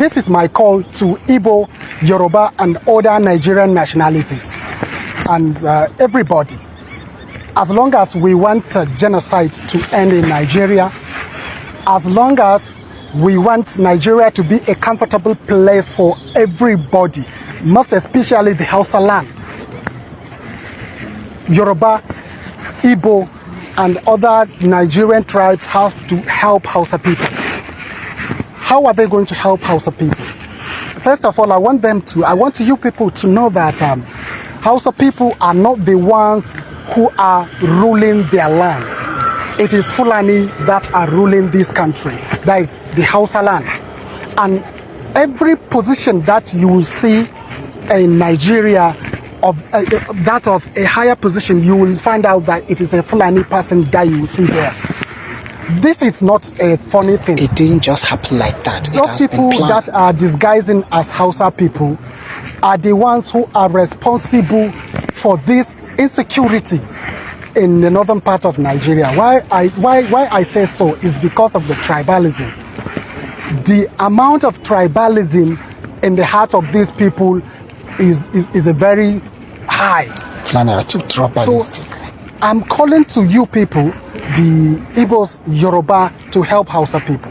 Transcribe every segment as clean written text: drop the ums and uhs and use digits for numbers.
This is my call to Igbo, Yoruba, and other Nigerian nationalities, and everybody. As long as we want genocide to end in Nigeria, as long as we want Nigeria to be a comfortable place for everybody, most especially the Hausa land, Yoruba, Igbo, and other Nigerian tribes have to help Hausa people. How are they going to help Hausa people? First of all, I want you people to know that Hausa people are not the ones who are ruling their land. It is Fulani that are ruling this country. That is the Hausa land. And every position that you will see in Nigeria of that of a higher position, you will find out that it is a Fulani person that you will see there. This is not a funny thing. It didn't just happen like that. Those people that are disguising as Hausa people are the ones who are responsible for this insecurity in the northern part of Nigeria. Why I say so is because of the tribalism. The amount of tribalism in the heart of these people is a very high. Fulani are too tribalistic. So I'm calling to you people, the Igbos, Yoruba, to help Hausa people.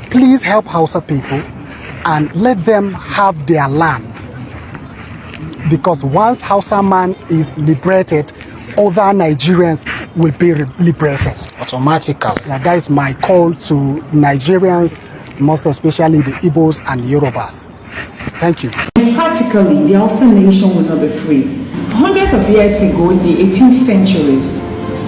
Please help Hausa people and let them have their land. Because once Hausa man is liberated, other Nigerians will be liberated. Automatically. Yeah, that is my call to Nigerians, most especially the Igbos and Yorubas. Thank you. Emphatically, the Hausa nation will not be free. Hundreds of years ago, in the 18th centuries,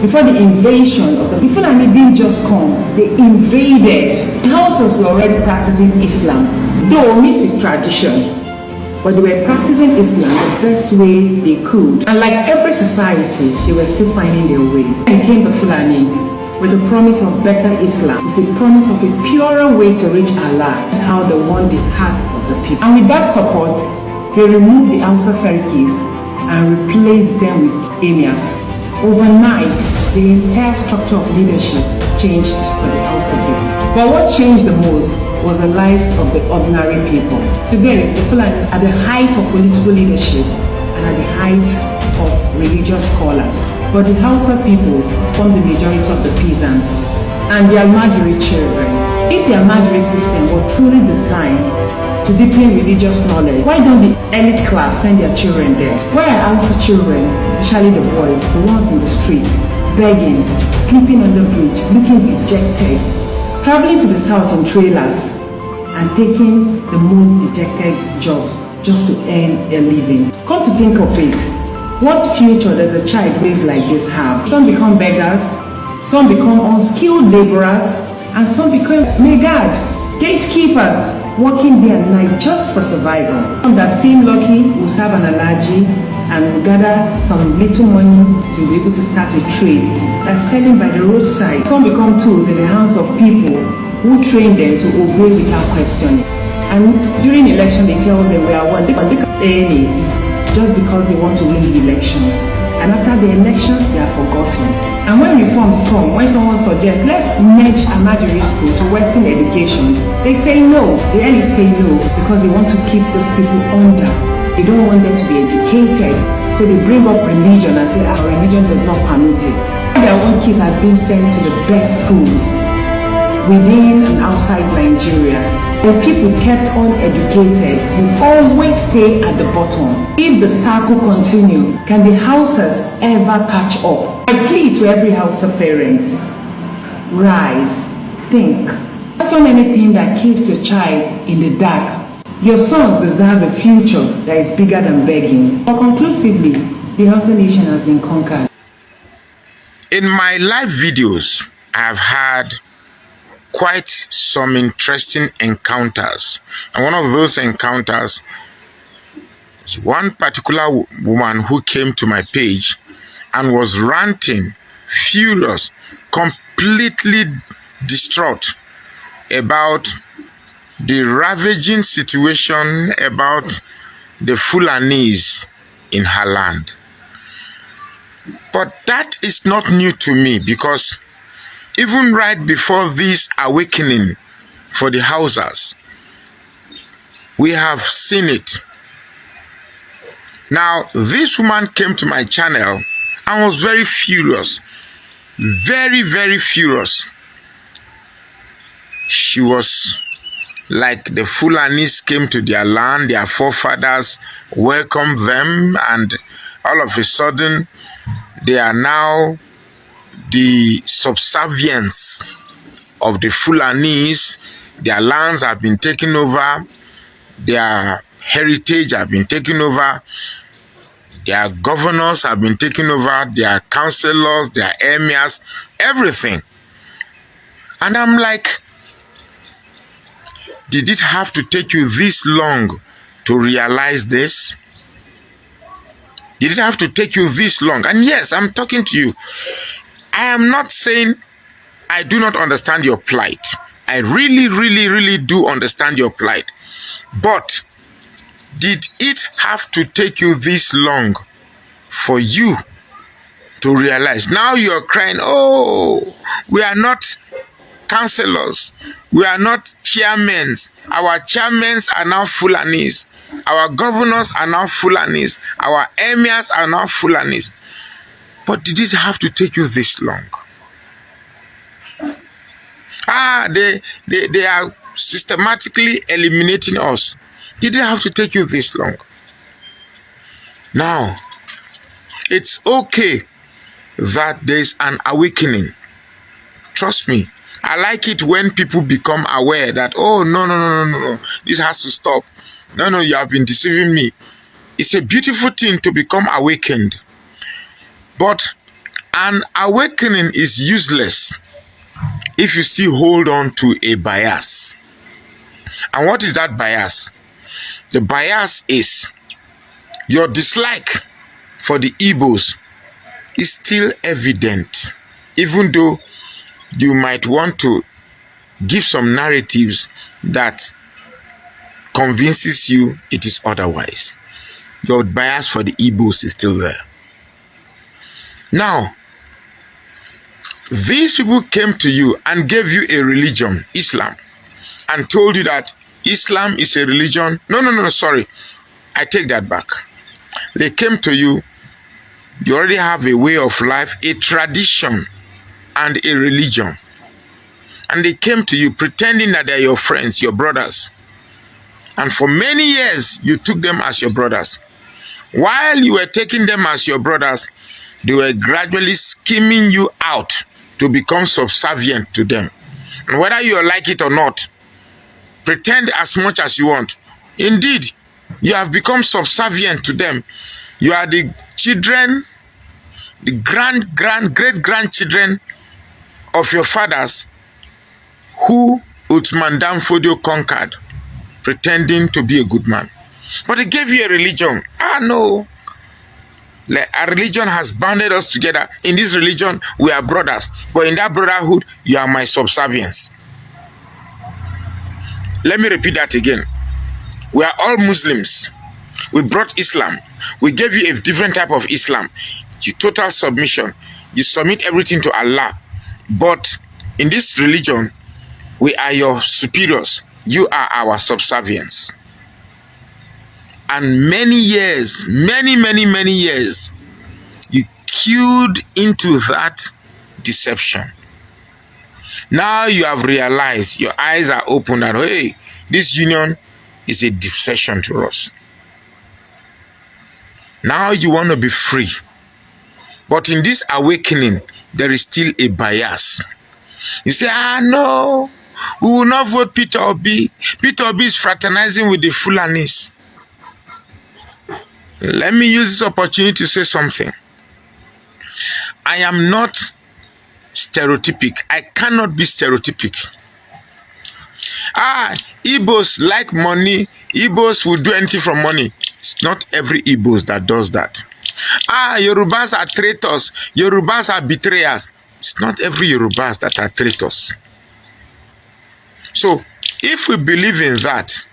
before the invasion of the Fulani didn't just come, they invaded. The Hausas were already practicing Islam, though mixed with tradition. But they were practicing Islam the best way they could. And like every society, they were still finding their way. And came the Fulani with the promise of better Islam, with the promise of a purer way to reach Allah. That's how they won the hearts of the people. And with that support, they removed the Hausa Sarkis and replaced them with emirs. Overnight, the entire structure of leadership changed for the Hausa people. But what changed the most was the lives of the ordinary people. Today, the Fulanis are at the height of political leadership and at the height of religious scholars. But the Hausa people form the majority of the peasants and the Almajiri children. If the Almajiri system were truly designed to deepen religious knowledge, why don't the elite class send their children there? Why are Hausa children, especially the boys, the ones in the street, begging, sleeping on the bridge, looking dejected, traveling to the south in trailers and taking the most dejected jobs just to earn a living? Come to think of it, what future does a child raised like this have? Some become beggars, some become unskilled laborers, and some become megad, gatekeepers, working day and night just for survival. Some that seem lucky will serve an allergy and will gather some little money to be able to start a trade that's selling by the roadside. Some become tools in the hands of people who train them to obey without questioning. And during election they tell them we are one, just because they want to win the elections. And after the elections, they are forgotten. And when reforms come, when someone suggests, let's merge Almajiri school to Western education, they say no. The elites say no because they want to keep those people under. They don't want them to be educated. So they bring up religion and say our religion does not permit it. Their own kids have been sent to the best schools within and outside Nigeria. When people kept uneducated, will always stay at the bottom. If the circle continue, can the Hausas ever catch up? I plead to every Hausa parent, rise, think. Question anything that keeps your child in the dark. Your sons deserve a future that is bigger than begging. But conclusively, the Hausa nation has been conquered. In my live videos, I've had quite some interesting encounters, and one of those encounters is one particular woman who came to my page and was ranting, furious, completely distraught about the ravaging situation about the Fulanis in her land. But that is not new to me, because even right before this awakening for the Hausas, We have seen it. Now, this woman came to my channel and was very furious. Very, very furious. She was like the Fulanis came to their land, their forefathers welcomed them, and all of a sudden, they are now the subservience of the Fulanis. Their lands have been taken over, their heritage have been taken over, their governors have been taken over, their councillors, their emirs, everything. And I'm like, did it have to take you this long to realize this? Did it have to take you this long? And yes, I'm talking to you. I am not saying I do not understand your plight. I really, really, really do understand your plight. But did it have to take you this long for you to realize? Now you're crying, oh, we are not councillors, we are not chairmen. Our chairmen are now Fulanis. Our governors are now Fulanis. Our emirs are now Fulanis. But did it have to take you this long? They are systematically eliminating us. Did it have to take you this long? Now, it's okay that there's an awakening. Trust me. I like it when people become aware that, oh, no, this has to stop. No, you have been deceiving me. It's a beautiful thing to become awakened. But an awakening is useless if you still hold on to a bias. And what is that bias? The bias is your dislike for the Igbos is still evident, even though you might want to give some narratives that convinces you it is otherwise. Your bias for the Igbos is still there. Now, these people came to you and gave you a religion, Islam, and told you that Islam is a religion. No, sorry. I take that back. They came to you. You already have a way of life, a tradition, and a religion. And they came to you pretending that they're your friends, your brothers. And for many years, you took them as your brothers. While you were taking them as your brothers, they were gradually scheming you out to become subservient to them. And whether you like it or not, pretend as much as you want. Indeed, you have become subservient to them. You are the children, the great-grandchildren of your fathers who Uthman Danfodio conquered, pretending to be a good man. But they gave you a religion. No. A religion has bounded us together. In this religion, we are brothers. But in that brotherhood, you are my subservience. Let me repeat that again. We are all Muslims. We brought Islam. We gave you a different type of Islam. You total submission. You submit everything to Allah. But in this religion, we are your superiors. You are our subservients. And many years, many years, you queued into that deception. Now you have realized, your eyes are open that, hey, this union is a deception to us. Now you want to be free. But in this awakening, there is still a bias. You say, no, we will not vote Peter Obi. Peter Obi is fraternizing with the Fulanis. Let me use this opportunity to say something. I am not stereotypic. I cannot be stereotypic. Igbos like money. Igbos will do anything from money. It's not every Igbos that does that. Yorubas are traitors. Yorubas are betrayers. It's not every Yorubas that are traitors. So, if we believe in that,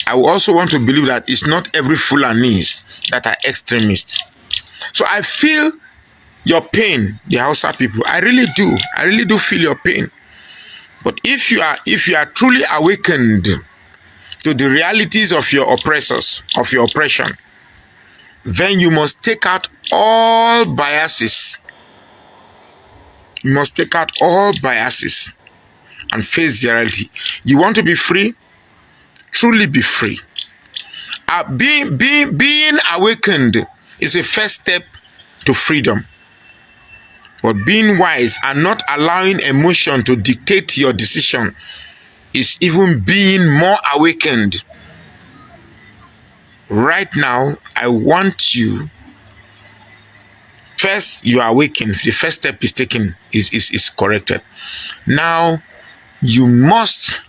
I also want to believe that it's not every Fulanis that are extremists. So I feel your pain, the Hausa people. I really do. I really do feel your pain. But if you are truly awakened, to the realities of your oppressors, of your oppression, then you must take out all biases. You must take out all biases and face the reality. You want to be free? Truly be free. Being awakened is a first step to freedom. But being wise and not allowing emotion to dictate your decision is even being more awakened. Right now, I want you, first you are awakened, the first step is taken, is corrected. Now, you must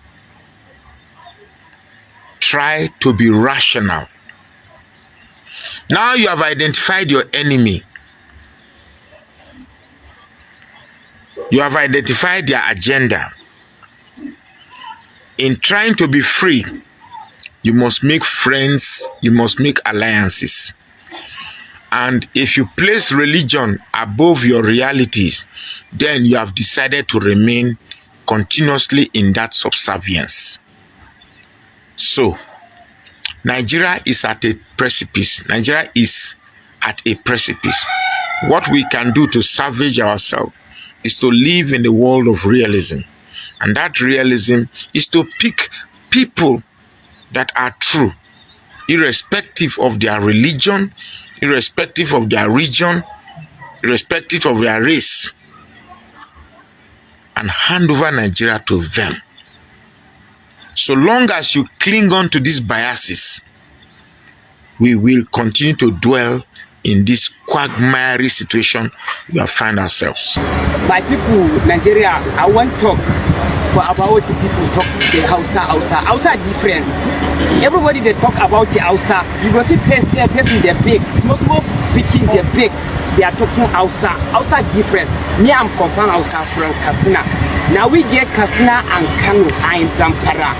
try to be rational. Now you have identified your enemy. You have identified their agenda. In trying to be free, you must make friends, you must make alliances. And if you place religion above your realities, then you have decided to remain continuously in that subservience. So, Nigeria is at a precipice. Nigeria is at a precipice. What we can do to salvage ourselves is to live in the world of realism. And that realism is to pick people that are true, irrespective of their religion, irrespective of their region, irrespective of their race, and hand over Nigeria to them. So long as you cling on to these biases, we will continue to dwell in this quagmire situation we have found ourselves. My people, Nigeria, I want to talk about the people talk the Hausa different. Everybody they talk about the Hausa. You go see person they big, small picking they big. They are talking Hausa different. Me I'm confirm Hausa from Katsina. Now we get Katsina and Kano and Zamfara.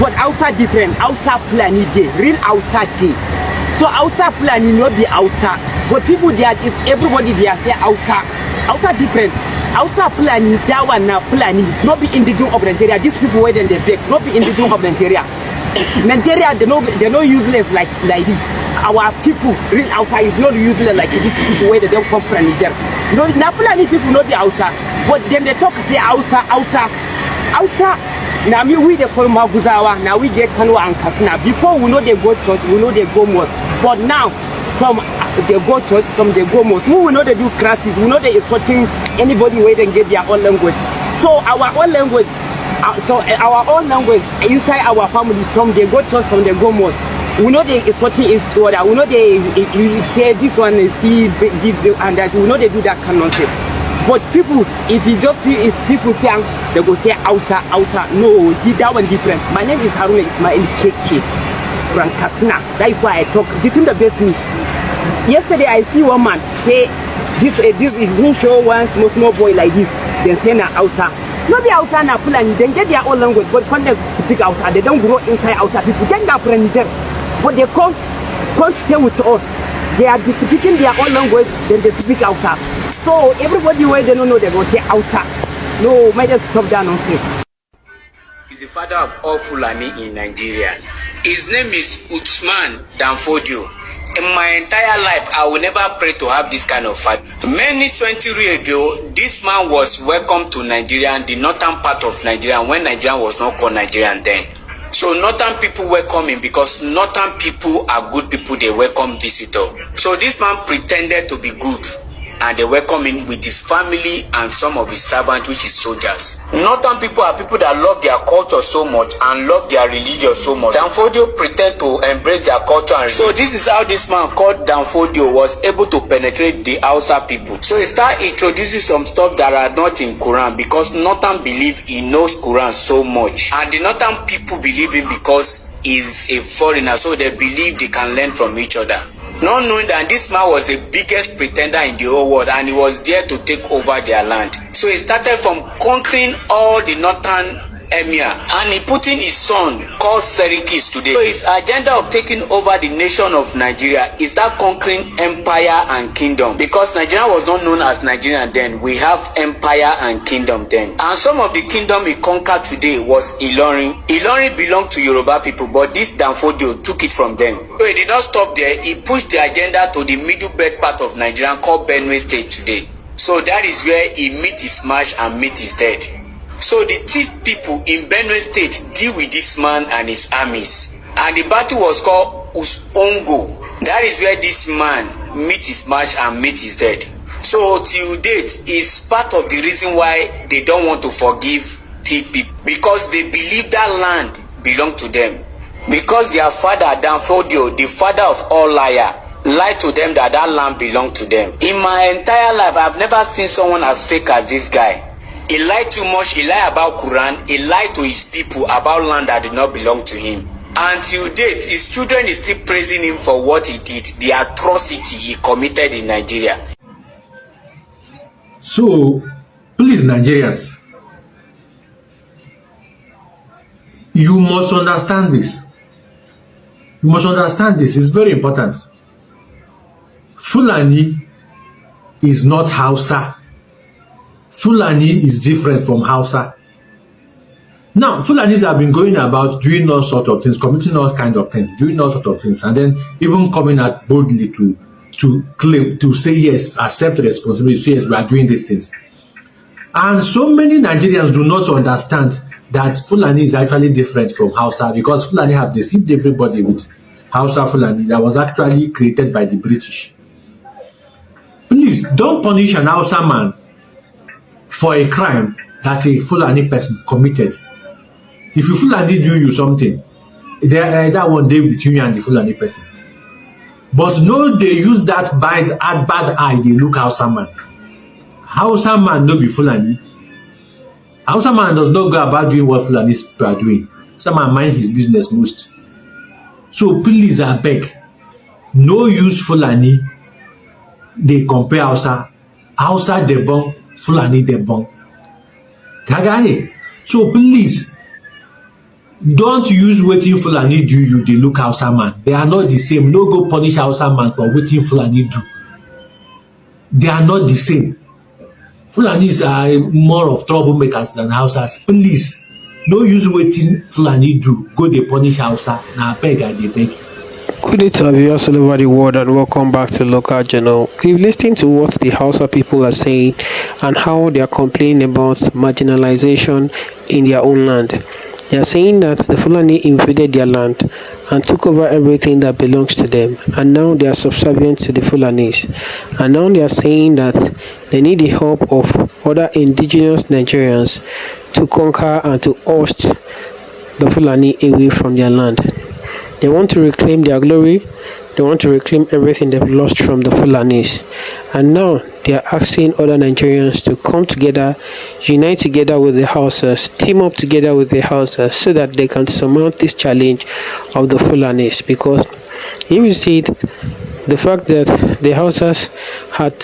But Hausa different. Hausa Fulani day, real Hausa day. So Hausa Fulani not be Hausa, but people there, everybody there say Hausa different. Hausa Fulani, that one now Fulani, not be indigenous of Nigeria. These people where then they beg, not be indigenous of Nigeria. Nigeria, they're not useless like this. Our people, real Hausa is not useless like these people where they don't come from Nigeria. No, now Fulani people not be Hausa, but then they talk say Hausa. Now we they call Maguzawa, now we get Kano and Katsina. Before we know they go church, we know they go mosque. But now some they go church, some they go mosque. We know they do classes, we know they insulting anybody where they get their own language. So our own language, inside our family, some they go church, some they go mosque. We know they insulting each other. We know they say this one see give the and that. We know they do that kind of nonsense. But people, if people think they go say Hausa, no, that one different. My name is Haruna Ismail KK from Katsina. That is why I talk. Between the best news. Yesterday I see one man say this is me show one small boy like this. Then say na Hausa. Not the Hausa na Fulani. Then get their own language, but when they speak Hausa, they don't grow inside Hausa. People get that from Niger, but they come stay with us. They are speaking their own language, then they speak Hausa. So everybody where they don't know they go say Hausa. No, might just stop that nonsense. He's the father of all Fulani in Nigeria. His name is Usman Danfodio. In my entire life, I will never pray to have this kind of father. Many centuries ago, this man was welcomed to Nigeria, the northern part of Nigeria, when Nigeria was not called Nigeria then. So northern people welcome him because northern people are good people. They welcome visitors. So this man pretended to be good, and they welcome him with his family and some of his servants, which is soldiers. Northern people are people that love their culture so much and love their religion so much. Danfodio pretend to embrace their culture and religion. So this is how this man called Danfodio was able to penetrate the Hausa people. So he started introducing some stuff that are not in Quran because Northern believe he knows Quran so much. And the Northern people believe him because he's a foreigner, so they believe they can learn from each other. Not knowing that this man was the biggest pretender in the whole world and he was there to take over their land. So he started from conquering all the northern emir, and he put in his son called Serikis today. So his agenda of taking over the nation of Nigeria is that conquering empire and kingdom, because Nigeria was not known as Nigeria then. We have empire and kingdom then, and some of the kingdom he conquered today was Ilorin. Ilorin belonged to Yoruba people, but this Danfodio took it from them. So he did not stop there. He pushed the agenda to the middle belt part of Nigeria called Benue State today. So that is where he meet his match and meet his dead. So the thief people in Benue State deal with this man and his armies, and the battle was called Usongo. That is where this man meet his match and meet his dead. So till date is part of the reason why they don't want to forgive thief people, because they believe that land belonged to them, because their father Danfodio, the father of all liar, lied to them that that land belonged to them. In my entire life, I've never seen someone as fake as this guy. He lied too much. He lied about Quran. He lied to his people about land that did not belong to him. Until date, his children is still praising him for what he did, the atrocity he committed in Nigeria. So, please, Nigerians, you must understand this. You must understand this. It's very important. Fulani is not Hausa. Fulani is different from Hausa. Now, Fulanis have been going about doing all sorts of things, committing all kinds of things, doing all sorts of things, and then even coming out boldly to claim, to say yes, accept responsibility, say yes, we are doing these things. And so many Nigerians do not understand that Fulani is actually different from Hausa, because Fulani have deceived everybody with Hausa Fulani that was actually created by the British. Please don't punish an Hausa man for a crime that a Fulani person committed. If you Fulani do you something, that one day between you and the Fulani person. But no, they use that bad eye, they look Hausa man. Hausa man no be Fulani. Hausa man does not go about doing what Fulani people are doing. Hausa man mind his business most. So please, I beg, no use Fulani. They compare Hausa de bon, Fulani de bon. Kagani. So please, don't use wetin Fulani do you, they look Hausa man. They are not the same. No go punish Hausa man for wetin Fulani do. They are not the same. Fulanis are more of troublemakers than Hausas. Please, no use wetin Fulani do, go dey punish Hausa. Na beg I dey beg. Good day to our viewers all over the world, and welcome back to Local Journal. We've listened to what the Hausa people are saying and how they are complaining about marginalization in their own land. They are saying that the Fulani invaded their land and took over everything that belongs to them, and now they are subservient to the Fulanis. And now they are saying that they need the help of other indigenous Nigerians to conquer and to oust the Fulani away from their land. They want to reclaim their glory. They want to reclaim everything they've lost from the Fulanis. And now they are asking other Nigerians to come together, unite together with the Hausas, team up together with the Hausas, so that they can surmount this challenge of the Fulanis. Because if you see it, the fact that the Hausas had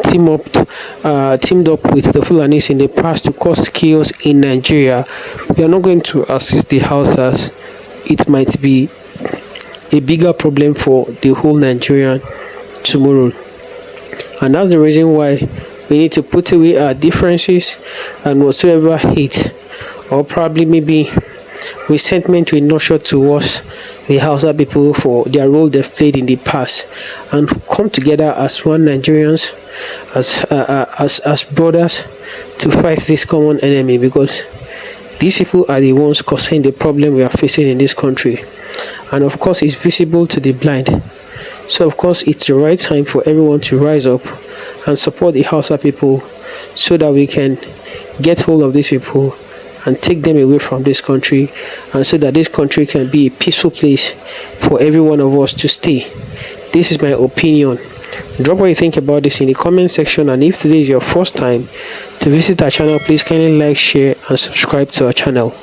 teamed up with the Fulanis in the past to cause chaos in Nigeria, we are not going to assist the Hausas. It might be a bigger problem for the whole Nigerian tomorrow. And that's the reason why we need to put away our differences and whatsoever hate or probably maybe resentment we nurture towards the Hausa people for their role they've played in the past, and come together as one Nigerians, as brothers, to fight this common enemy, because these people are the ones causing the problem we are facing in this country. And of course, it's visible to the blind. So of course, it's the right time for everyone to rise up and support the Hausa people, so that we can get hold of these people and take them away from this country, and so that this country can be a peaceful place for every one of us to stay. This is my opinion. Drop what you think about this in the comment section, and if today is your first time to visit our channel, please kindly like, share and subscribe to our channel.